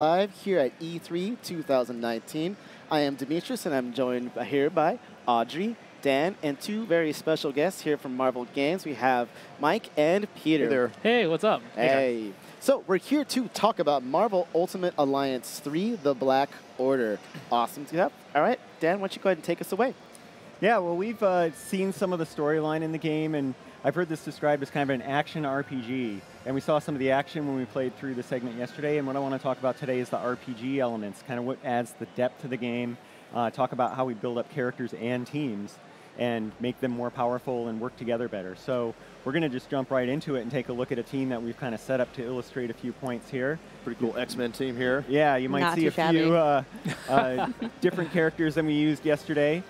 live here at E3 2019. I am Demetrius, and I'm joined here by Audrey, Dan, and two very special guests here from Marvel Games. We have Mike and Peter. Hey there. Hey, what's up? Hey. So we're here to talk about Marvel Ultimate Alliance 3, The Black Order. Awesome to have. All right, Dan, why don't you go ahead and take us away? Yeah, well, we've seen some of the storyline in the game, and I've heard this described as kind of an action RPG. And we saw some of the action when we played through the segment yesterday, and what I want to talk about today is the RPG elements, kind of what adds the depth to the game, talk about how we build up characters and teams, and make them more powerful and work together better. So we're going to just jump right into it and take a look at a team that we've kind of set up to illustrate a few points here. Pretty cool X-Men team here. Yeah, you might see a few different characters than we used yesterday.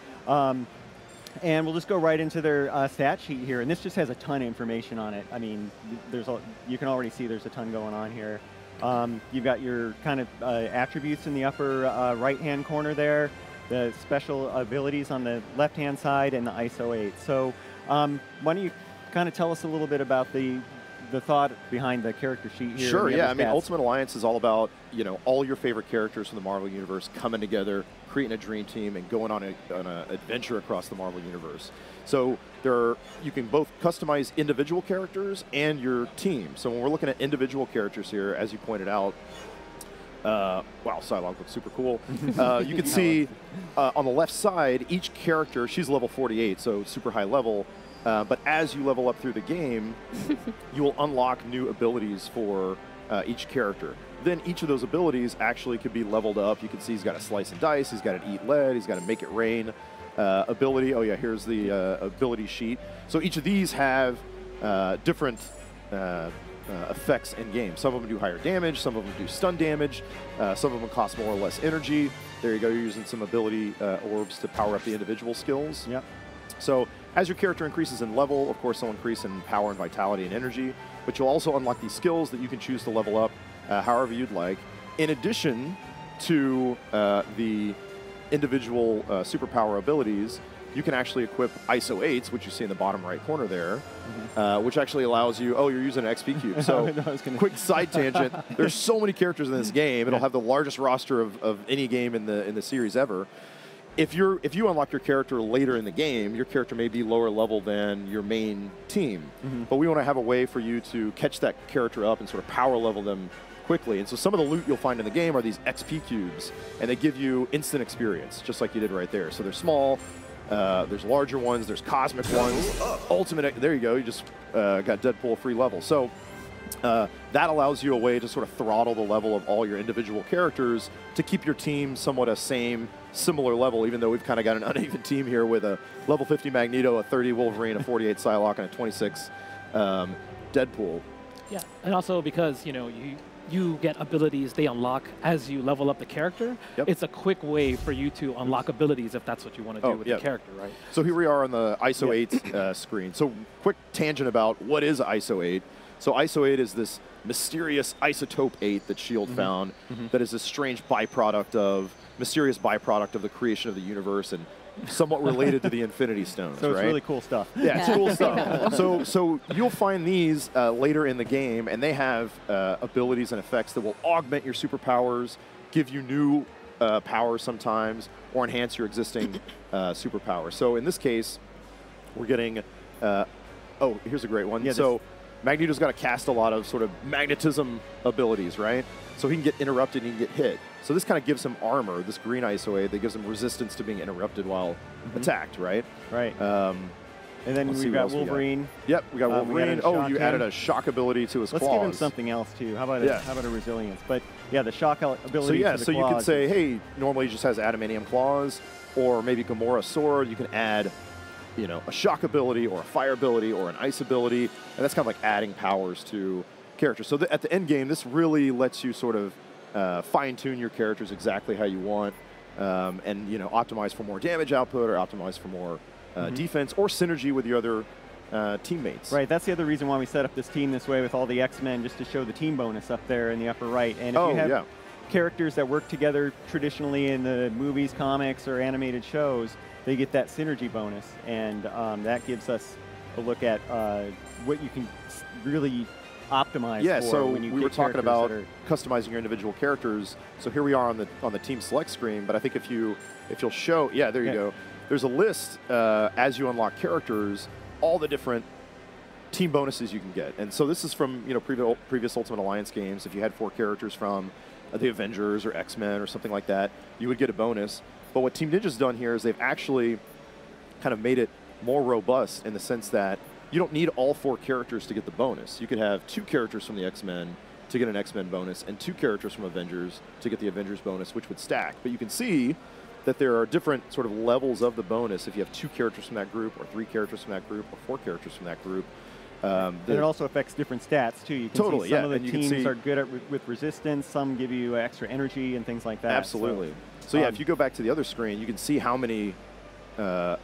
And we'll just go right into their stat sheet here. And this just has a ton of information on it. I mean, you can already see there's a ton going on here. You've got your kind of attributes in the upper right-hand corner there, the special abilities on the left-hand side, and the ISO 8. So why don't you kind of tell us a little bit about the thought behind the character sheet here? Sure, yeah. I mean, Ultimate Alliance is all about, all your favorite characters from the Marvel Universe coming together, creating a dream team, and going on an adventure across the Marvel Universe. So you can both customize individual characters and your team. So when we're looking at individual characters here, as you pointed out, wow, Psylocke looks super cool. You can see on the left side, each character, she's level 48, so super high level. But as you level up through the game, you will unlock new abilities for each character. Then each of those abilities actually could be leveled up. You can see he's got a slice and dice, he's got an eat lead, he's got a make it rain ability. Oh yeah, here's the ability sheet. So each of these have different effects in game. Some of them do higher damage, some of them do stun damage, some of them cost more or less energy. There you go, you're using some ability orbs to power up the individual skills. Yep. So as your character increases in level, of course, they'll increase in power and vitality and energy, but you'll also unlock these skills that you can choose to level up however you'd like. In addition to the individual superpower abilities, you can actually equip ISO 8s, which you see in the bottom right corner there, which actually allows you, you're using an XP cube. So quick side tangent, there's so many characters in this game. It'll have the largest roster of any game in the series ever. If you unlock your character later in the game, your character may be lower level than your main team. But we want to have a way for you to catch that character up and sort of power level them quickly. And so some of the loot you'll find in the game are these XP cubes, and they give you instant experience, just like you did right there. So they're small, there's larger ones, there's cosmic ones, ultimate, there you go, you just got Deadpool free level. So that allows you a way to sort of throttle the level of all your individual characters to keep your team somewhat a similar level, even though we've kind of got an uneven team here with a level 50 Magneto, a 30 Wolverine, a 48 Psylocke, and a 26 Deadpool. Yeah, and also because, you get abilities they unlock as you level up the character. Yep. It's a quick way for you to unlock abilities if that's what you want to do with the character, right? So here we are on the ISO 8 screen. So quick tangent about what is ISO 8. So ISO 8 is this mysterious isotope 8 that S.H.I.E.L.D. found that is this strange mysterious byproduct of the creation of the universe and somewhat related to the Infinity Stones, So it's right? really cool stuff. Yeah, it's cool stuff. So you'll find these later in the game, and they have abilities and effects that will augment your superpowers, give you new powers sometimes, or enhance your existing superpowers. So in this case, we're getting, here's a great one. Yeah, so Magneto's got to cast a lot of sort of magnetism abilities, right? So he can get interrupted and he can get hit. So this kind of gives him armor, this green ISO 8, that gives him resistance to being interrupted while attacked, right? Right. And then we've got Wolverine. Yep, we got Wolverine. You added a shock ability to his claws. Let's give him something else, too. How about a resilience? But, yeah, the shock ability so, to the so claws. You could say, hey, normally he just has adamantium claws, or maybe Gamora's sword. You can add a shock ability or a fire ability or an ice ability, and that's kind of like adding powers to characters. So at the end game, this really lets you sort of fine-tune your characters exactly how you want, and optimize for more damage output or optimize for more defense or synergy with your other teammates. Right, that's the other reason why we set up this team this way with all the X-Men, just to show the team bonus up there in the upper right. And if you have characters that work together traditionally in the movies, comics, or animated shows, they get that synergy bonus, and that gives us a look at what you can really optimized Yeah, for so when you we get were talking characters about that are- customizing your individual characters. So here we are on the team select screen, but I think if you'll show, yeah, there you go. There's a list as you unlock characters, all the different team bonuses you can get. And so this is from previous Ultimate Alliance games. If you had 4 characters from the Avengers or X-Men or something like that, you would get a bonus. But what Team Ninja's done here is they've actually kind of made it more robust in the sense that you don't need all 4 characters to get the bonus. You could have 2 characters from the X-Men to get an X-Men bonus and 2 characters from Avengers to get the Avengers bonus, which would stack. But you can see that there are different sort of levels of the bonus if you have 2 characters from that group or 3 characters from that group or 4 characters from that group. And it also affects different stats, too. You can Totally, see some yeah, of and the you can teams see- are good with resistance, some give you extra energy and things like that. Absolutely. So yeah, if you go back to the other screen, you can see how many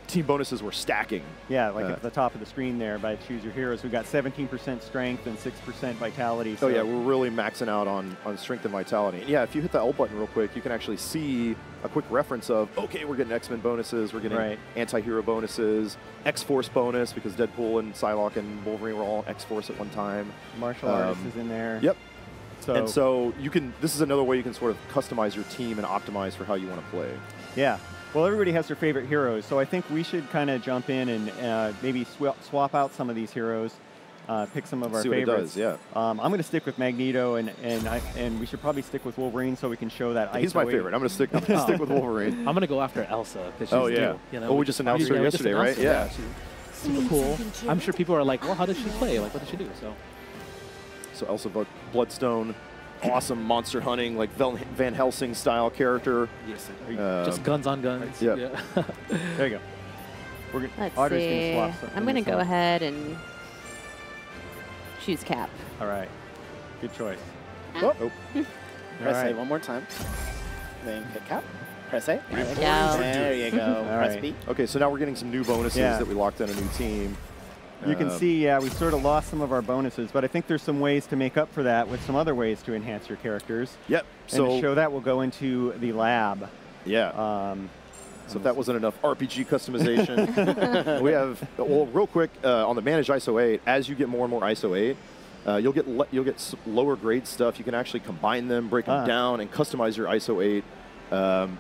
team bonuses we're stacking. Yeah, like at the top of the screen there by Choose Your Heroes, we've got 17% strength and 6% vitality. So Oh yeah, we're really maxing out on strength and vitality. And yeah, if you hit the L button real quick, you can actually see a quick reference of, okay, we're getting X-Men bonuses, we're getting anti-hero bonuses, X-Force bonus, because Deadpool and Psylocke and Wolverine were all X-Force at one time. Martial artist is in there. Yep. So, and so you can, this is another way you can sort of customize your team and optimize for how you want to play. yeah. Well, everybody has their favorite heroes, so I think we should kind of jump in and maybe swap out some of these heroes, pick some of our See what it favorites. does, yeah. I'm going to stick with Magneto, and we should probably stick with Wolverine so we can show that. He's my favorite. I'm going to stick with Wolverine. I'm gonna go after Elsa because she's Oh yeah. new, you know? Oh, we just announced her we just yesterday, right? announced her, Yeah. she's super cool. I'm sure people are like, well, how does she play? Like, what does she do? So Elsa Bloodstone, awesome monster hunting, like Van Helsing style character. Yes, just guns on guns. Yep. Yeah. There you go. Let's Audrey's see. Gonna swap I'm going to go ahead and choose Cap. All right. Good choice. Oh. All Press A right. one more time. Then hit Cap. Press A. There we go. There you go. Press right. B. Okay, so now we're getting some new bonuses that we locked in a new team. You can see, yeah, we sort of lost some of our bonuses, but I think there's some ways to make up for that with some other ways to enhance your characters. Yep. And So to show that, we'll go into the lab. yeah. So if that wasn't enough RPG customization, we have, well, real quick, on the Manage ISO 8, as you get more and more ISO 8, you'll get lower grade stuff. You can actually combine them, break them down, and customize your ISO 8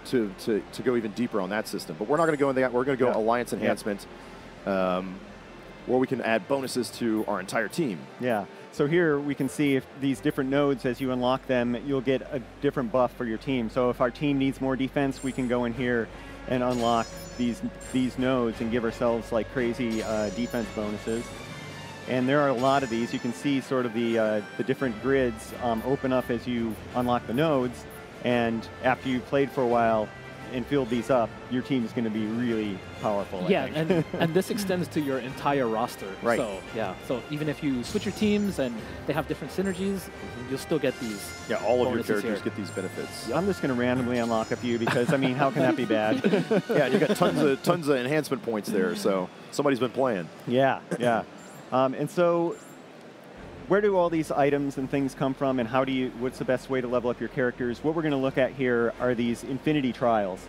to go even deeper on that system. But we're not going to go into that. We're going to go Alliance Enhancement, where we can add bonuses to our entire team. Yeah. So here we can see if these different nodes, as you unlock them, you'll get a different buff for your team. So if our team needs more defense, we can go in here and unlock these nodes and give ourselves like crazy defense bonuses. And there are a lot of these. You can see sort of the different grids open up as you unlock the nodes. And after you've played for a while and filled these up, your team is going to be really powerful. Yeah, I think. and this extends to your entire roster. Right. So yeah, so even if you switch your teams and they have different synergies, you'll still get these. Yeah, all of your bonuses characters here. get these benefits. I'm just going to randomly unlock a few because, I mean, how can that be bad? Yeah, you got tons of enhancement points there. So somebody's been playing. Yeah, yeah. And so where do all these items and things come from, and what's the best way to level up your characters? What we're going to look at here are these Infinity Trials.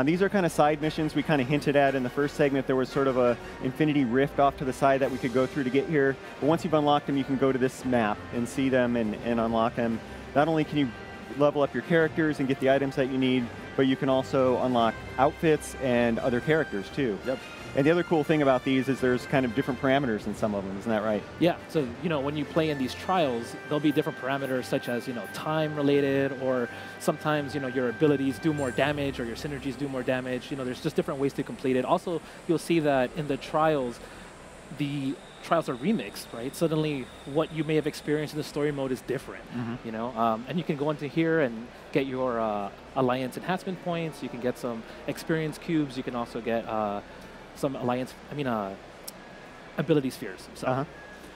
These are kind of side missions we kind of hinted at in the first segment. There was sort of a Infinity Rift off to the side that we could go through to get here. But once you've unlocked them, you can go to this map and see them and unlock them. Not only can you level up your characters and get the items that you need, but you can also unlock outfits and other characters too. Yep. And the other cool thing about these is there's kind of different parameters in some of them, isn't that right? Yeah, so when you play in these trials, there'll be different parameters such as time related, or sometimes your abilities do more damage or your synergies do more damage. There's just different ways to complete it. Also, you'll see that in the trials are remixed, right? Suddenly, what you may have experienced in the story mode is different. And you can go into here and get your Alliance enhancement points. You can get some experience cubes. You can also get some ability spheres. So.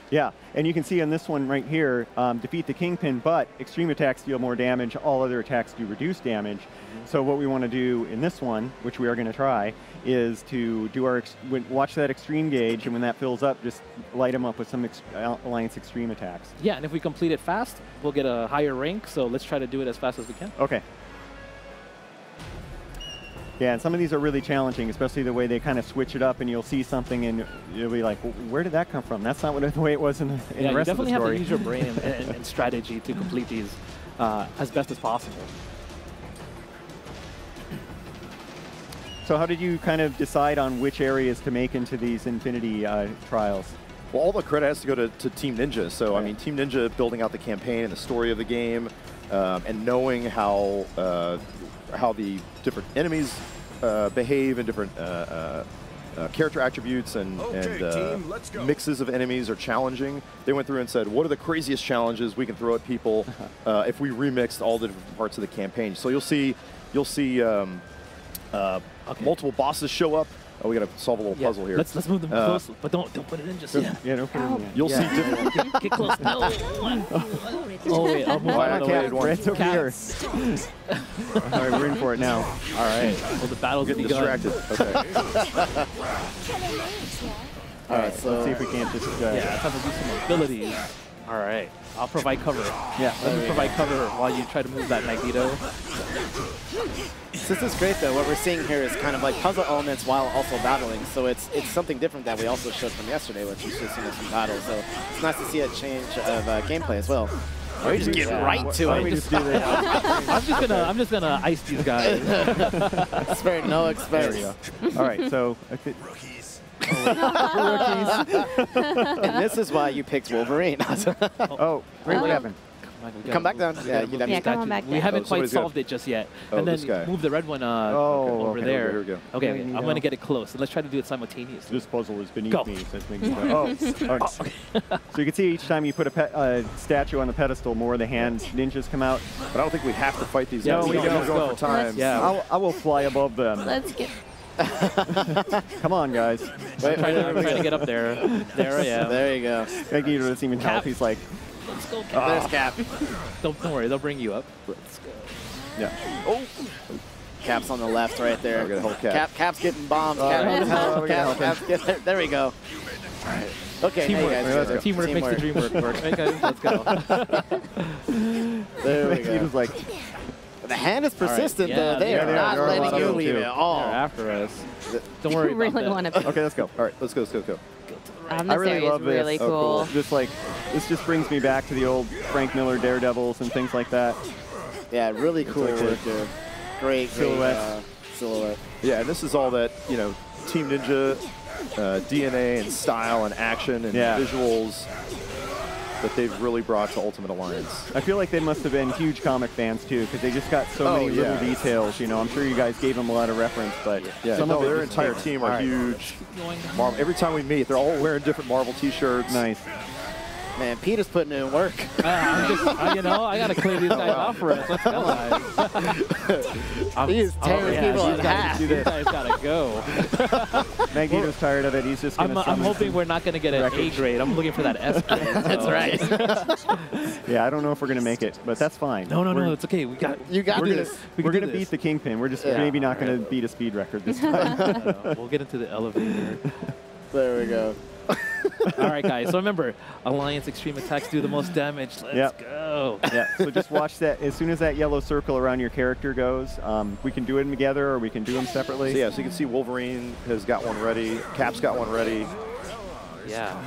Yeah, and you can see on this one right here, defeat the Kingpin, but extreme attacks deal more damage. All other attacks do reduce damage. So what we want to do in this one, which we are going to try, is to do watch that extreme gauge, and when that fills up, just light them up with some Alliance extreme attacks. Yeah, and if we complete it fast, we'll get a higher rank. So let's try to do it as fast as we can. Okay. Yeah, and some of these are really challenging, especially the way they kind of switch it up, and you'll see something, and you'll be like, well, "Where did that come from? That's not the way it was in the rest of the story." You definitely have to use your brain and strategy to complete these as best as possible. So how did you kind of decide on which areas to make into these Infinity trials? Well, all the credit has to go to Team Ninja. So, I mean, Team Ninja building out the campaign and the story of the game, and knowing how the different enemies behave and different character attributes and mixes of enemies are challenging. They went through and said, what are the craziest challenges we can throw at people if we remixed all the different parts of the campaign? So you'll see multiple bosses show up. Oh, we got to solve a little puzzle here. Let's move them close, but don't put it in just yet. Yeah, don't put it in yet. You'll see different. Get close. No. Oh wait, I'll move out of the way. Red's over here. All right, we're in for it now. All right. Well, the battle's Getting begun. distracted. Okay. All right, so let's see if we can't just. Yeah, time to do some abilities. All right. I'll provide cover. Yeah. Let me provide cover while you try to move that Magneto. This is great, though. What we're seeing here is kind of like puzzle elements while also battling. So it's something different that we also showed from yesterday, which was just some battles. So it's nice to see a change of gameplay as well. Oh, you just get right to Why it. don't we just do this? I'm just gonna ice these guys. Spare no expense. There we go. All right, so Rookies. And this is why you picked Wolverine. oh, wait, what happened? Come back down. Yeah, you Yeah, come on back We down. haven't quite somebody's got- solved it just yet. Oh, and this guy. then move the red one Oh, over okay. there. Here we go. Okay, Okay, I'm gonna get it close. And let's try to do it simultaneously. This puzzle is beneath Go. me. So, it's making all right. So you can see each time you put a statue on the pedestal, more of the hand ninjas come out. But I don't think we have to fight these Yeah, guys. we don't. We're Let's going go. for time. Yeah. I will fly above them. Let's get. Come on, guys. I'm trying to get up there. There I am. There you go. Magneto doesn't even help. He's like, Let's go, Cap. There's Cap. Don't worry, they'll bring you up. Let's go. yeah. Oh. Cap's on the left right there. I gotta help Cap. Cap's getting bombed. Oh, Cap, we gotta help him. Cap's getting, there we go. Okay, Teamwork. hey guys, Let's go. Teamwork makes the dream work. Right, guys? Let's go. There we Magneto's go. like, The hand is persistent, yeah, though. They yeah, are they not are. There are a lot letting of you them, leave too. it at all. They're after us. Don't worry about really that. want to. okay, let's go. All right, let's go. This I really area love is this. really Oh, cool. Just like, this just brings me back to the old Frank Miller Daredevils and things like that. Yeah, really cool like work there. Great Silhouette. Silhouette. Yeah, and this is all that, Team Ninja DNA and style and action and visuals that they've really brought to Ultimate Alliance. I feel like they must have been huge comic fans too, because they just got so many little details. I'm sure you guys gave them a lot of reference, but some of it their just entire hit. team are All right. huge. Going down. Marvel. Every time we meet, they're all wearing different Marvel T-shirts. Nice. Man, Peter's putting in work. I'm just, I gotta clear these guys off for us. Let's go, guys. He is tearing people in half. These guys gotta go. Magneto's tired of it. He's just going to I'm hoping we're not gonna get an A grade. I'm looking for that S grade. That's right. Yeah, I don't know if we're going to make it, but that's fine. No, We're- it's okay. We got. You got We're this. going to beat the Kingpin. We're just maybe not going to beat a speed record this time. We'll get into the elevator. There we go. All right, guys. So remember, Alliance extreme attacks do the most damage. Let's go. Yeah, so just watch that. As soon as that yellow circle around your character goes, we can do them together or we can do them separately. So, so you can see Wolverine has got one ready. Cap's got one ready. Yeah.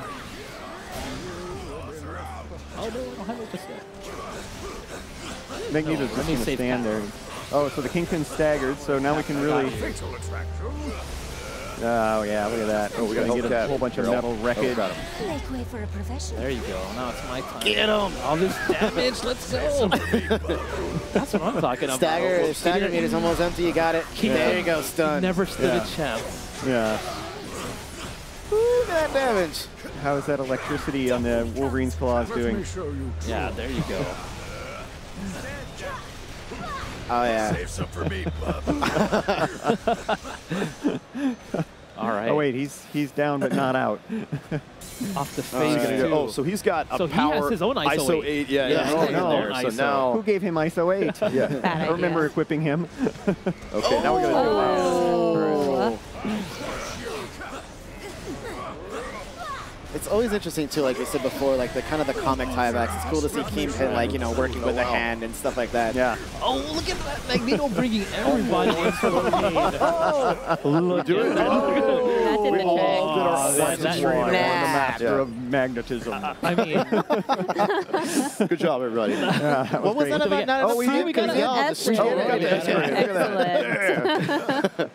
Oh no, 100%. Magneto's just let me going to save stand Cap. there. Oh, so the Kingpin's staggered, so now we can really... Oh, yeah, look at that. Oh, we got to get a whole bunch of metal wreckage. Got him. Make way for a professional. There you go. Now it's my time. Get him. All this damage. Let's go. That's what I'm talking about. Stagger meter's almost empty. You got it. There you go, stun. Never stood Yeah. a chance. Yeah. Ooh, that damage. How is that electricity on the Wolverine's claws doing? Yeah, there you go. Oh, yeah. Save some for me, bub. All right. Oh, wait, he's down but not out. Off the face. right. too. Oh, so he's got a So he power has his own ISO 8. Yeah, Yeah, oh, he's got no. his own So ISO. now, Who gave him ISO 8? yeah. Bad I remember idea. equipping him. Okay, now we got to do Oh. it's always interesting too, like we said before, like the kind of the comic tiebacks. It's cool to see Kingpin like, you know, working with a hand and stuff like that. Yeah. Oh, look at that Magneto bringing everybody in for the lead. Look Do it. at that. That did We the all did our trick. science that- training on the Master map. of magnetism. I mean, Good job, everybody. What was that about? Not Oh, we enough did time? Because get y'all an just S straight rating. away. Excellent.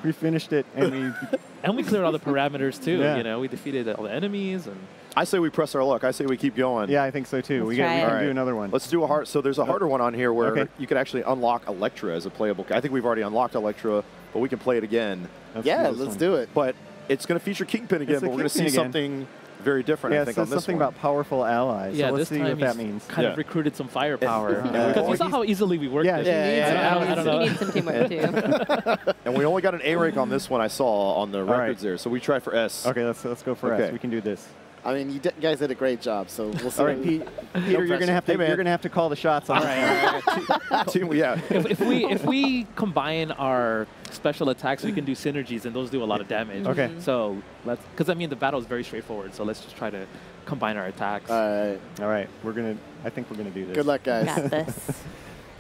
We finished it, and we cleared all the parameters too. Yeah. You know, we defeated all the enemies and. I say we press our luck. I say we keep going. yeah, I think so too. We Let's try can it. do another one. Let's do a hard. So there's a harder one on here where Okay. you can actually unlock Elektra as a playable. I think we've already unlocked Elektra, but we can play it again. Yeah, let's do it. But it's going to feature Kingpin again, It's the but we're going to see Kingpin again. something very different, Yeah, I it think, says on this something one. about powerful allies. Yeah, so let's this see time what that he's means. kind Yeah. of recruited some firepower. Yeah. Because we saw how easily we worked Yeah, this. yeah, I don't know. You need some teamwork too. And we only got an A rank on this one I saw on the right. records there. So we tried for S. Okay, let's go for Okay. S. We can do this. I mean, you guys did a great job, so we'll see. All right, Peter, you're gonna have to Hey, man. you're gonna have to call the shots on this. Team, yeah. If we combine our special attacks, we can do synergies, and those do a lot of damage. Okay. So let's, because I mean the battle is very straightforward. So let's just try to combine our attacks. All right. All right, I think we're gonna do this. Good luck, guys. Got this.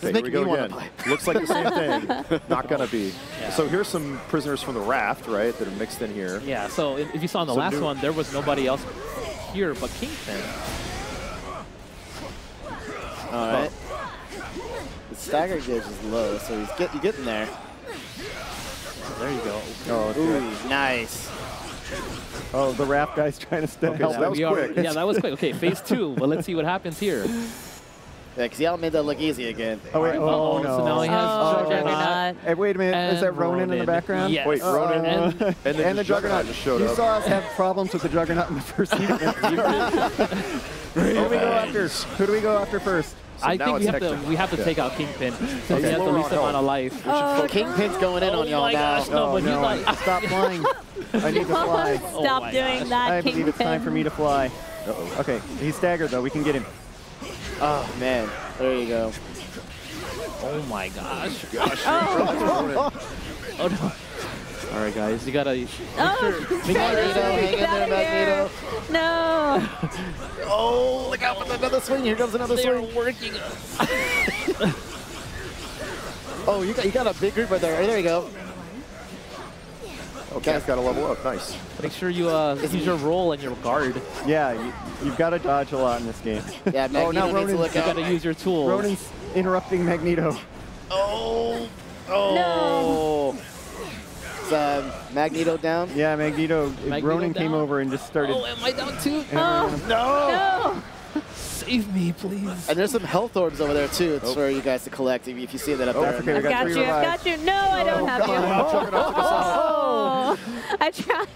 Okay, making here we me go wanna again. play. Looks like the same thing. Not going to be. Yeah. So here's some prisoners from the raft, right, that are mixed in here. Yeah. So if you saw in the So last new- one, there was nobody else here but Kingpin. All right. The stagger gauge is low, so you're getting there. There you go. Oh, Ooh, nice. oh, the raft guy's trying to step. Okay, so that was We are- quick. Yeah, that was quick. Okay, phase 2. Well, let's see what happens here. Yeah, because y'all made that look easy again. Oh wait, Uh-oh, oh no. so now he has Oh, Juggernaut. Juggernaut. Hey, wait a minute. Is that And Ronan in the Ronan. background? Yes. Wait, Ronan And- and the Juggernaut just showed You up. saw us have problems with the Juggernaut in the first season. Who do we go after? Who do we go after first? So I now think it's Hector. we have to take out Kingpin since Okay. he has the Lower least on amount of health. life. Oh, Kingpin's going in on y'all my now. gosh, no, Oh but he's no! like, Stop flying. I need to fly. Oh Stop my doing gosh. that, I believe it's time for me to fly. Okay, he's staggered though. We can get him. Oh, man. There you go. oh my gosh. Oh, Oh no. All right, guys, you gotta. oh. Magneto, hang in Get there, out of here. Magneto. No. Oh, look out for another swing. Here comes another They're swing. working. Oh, you got a big group right there. There you go. Okay, I've got to level up. Nice. Make sure you use your roll and your guard. Yeah, you've got to dodge a lot in this game. Yeah, Magneto Oh, now needs to Ronan's- look You out. gotta use your tools. Ronan's interrupting Magneto. Oh. Oh. Is Magneto down? Yeah, Magneto Ronan came down? over and just started. Oh, am I down too? Oh, No. no. Save me, please. And there's some health orbs over there, too. It's for you guys to collect if you see that up there. that's okay. I've got three you. I've revives. got you. No, I don't have you. Oh, I tried.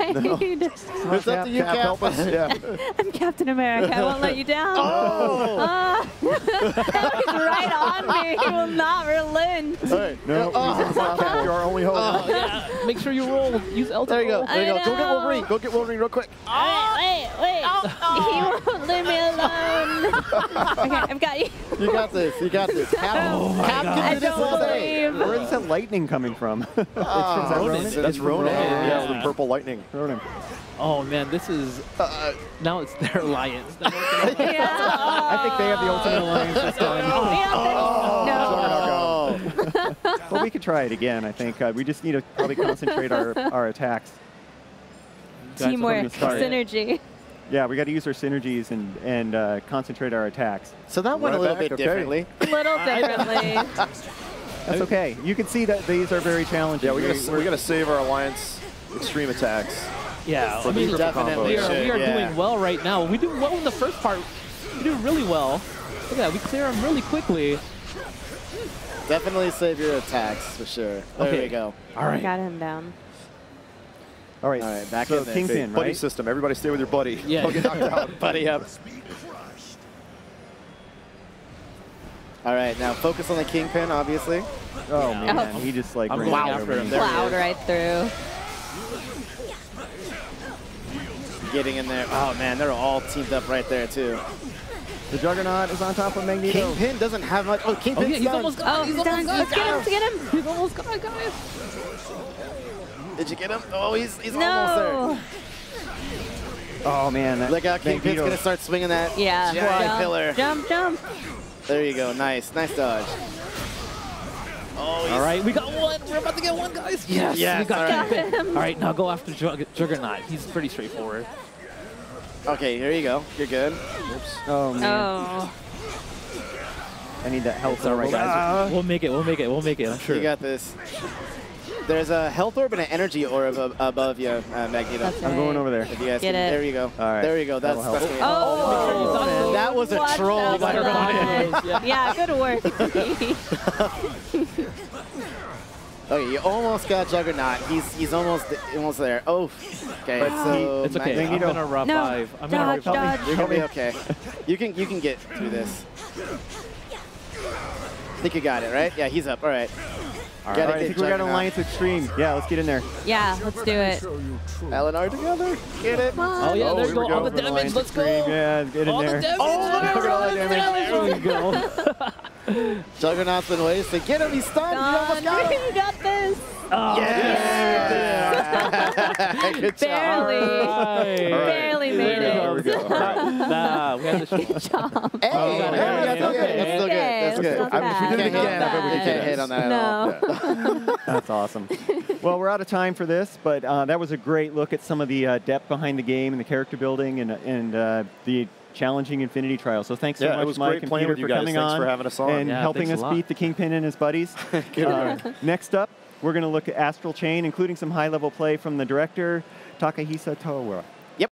It's up to you, Cap, help us. Yeah. I'm Captain America. I won't let you down. Oh. He's right on me. He will not relent. All right. No, Cap, you're our only hope. Yeah, make sure you roll. Use L. There you go. There you go. I Go get know. Wolverine. Go get Wolverine real quick. Wait. He won't leave me alone. Okay, I've got you. You got this. You got this. Cap, Cap I can do this all don't day. believe. Where's that lightning coming from? Is that Ronan. Ronan? That's Ronan. Yeah, Yeah. the purple lightning. Ronan. Oh man, this is now it's their alliance. They're working on- Yeah. I think they have the ultimate alliance this time. Oh. Well, we could try it again, I think. We just need to probably concentrate our attacks. Guys, Teamwork, from the start. synergy. Yeah, we got to use our synergies and concentrate our attacks. So that went a Right little back, bit okay. differently. A little differently. That's okay. You can see that these are very challenging. Yeah, we gotta save our alliance extreme attacks. Yeah, For I mean, the triple combo. definitely we should, are yeah. doing well right now. We do well in the first part. We do really well. Look at that. We clear them really quickly. Definitely save your attacks for sure. There Okay. we go. All right. Got him down. All right, All right, back so in there. Kingpin, Buddy right? system. Everybody stay with your buddy. Yeah. Don't get knocked out. Buddy up. All right, now focus on the Kingpin, obviously. Oh Yeah. man, he just like I'm ran going over after him. me. There he Plowed is. right through. Getting in there. Oh man, they're all teamed up right there too. The Juggernaut is on top of Magneto. Kingpin doesn't have much. Oh, Oh, Kingpin's yeah, he's done. almost Oh, gone. he's done. Let's get him. Let's get him. He's almost gone, guys. Did you get him? Oh, he's almost No. Oh, man. That, Look how Kingpin's Magneto- going to start swinging that Yeah. giant pillar. Jump, jump. There you go. Nice. Nice dodge. Oh, All right, we got one. We're about to get one, guys. Yes, Yes, we got all right. Kingpin. All right, now go after Juggernaut. He's pretty straightforward. Okay, here you go. You're good. Oops. Oh, man. Oh. I need that health. It's all right, guys. We'll make it. We'll make it. We'll make it. I'm sure. You got this. There's a health orb and an energy orb above you, Magneto. That's I'm going over there. If you guys Get can, it. there you go. All right. There you go. That's That'll help. Oh. that was a Watch troll out by for Ronnie. that. Yeah, good work. Okay, you almost got Juggernaut. He's almost there. Oh, okay. So It's okay. Magneto, I'm gonna revive. I'm gonna Dodge, revive. dodge. you're gonna be okay. You can get through this. I think you got it, right? Yeah, he's up. All right. All right, I think we got Juggernaut. Alliance Extreme. Yeah, let's get in there. Yeah, let's do it. L&R together. Get it. Oh yeah, Oh, there here you we go. go. All the damage. Alliance Let's Extreme. go. Yeah, get in All there. the damage. Oh, look at all that damage. There we go. Juggernaut's been waiting to get him. He's stunned. You almost got him. You got this. Oh, Good job. Barely. Right. Barely made There we it. go. Nah, we have to Good job. Hey, Oh, got it. that's Okay, okay. okay. That's still good. That's good. It's not I mean, if we bad. did it again, I bet we Not can't bad. hit on that at all. No. That's awesome. Well, we're out of time for this, but that was a great look at some of the depth behind the game and the character building and the challenging Infinity Trial. So thanks so Yeah, much, it was Mike great and playing Peter, with you for guys. coming Thanks on for having us on. and Yeah, helping thanks us a lot. beat the Kingpin and his buddies. Next up, we're going to look at Astral Chain, including some high-level play from the director, Takahisa Towa.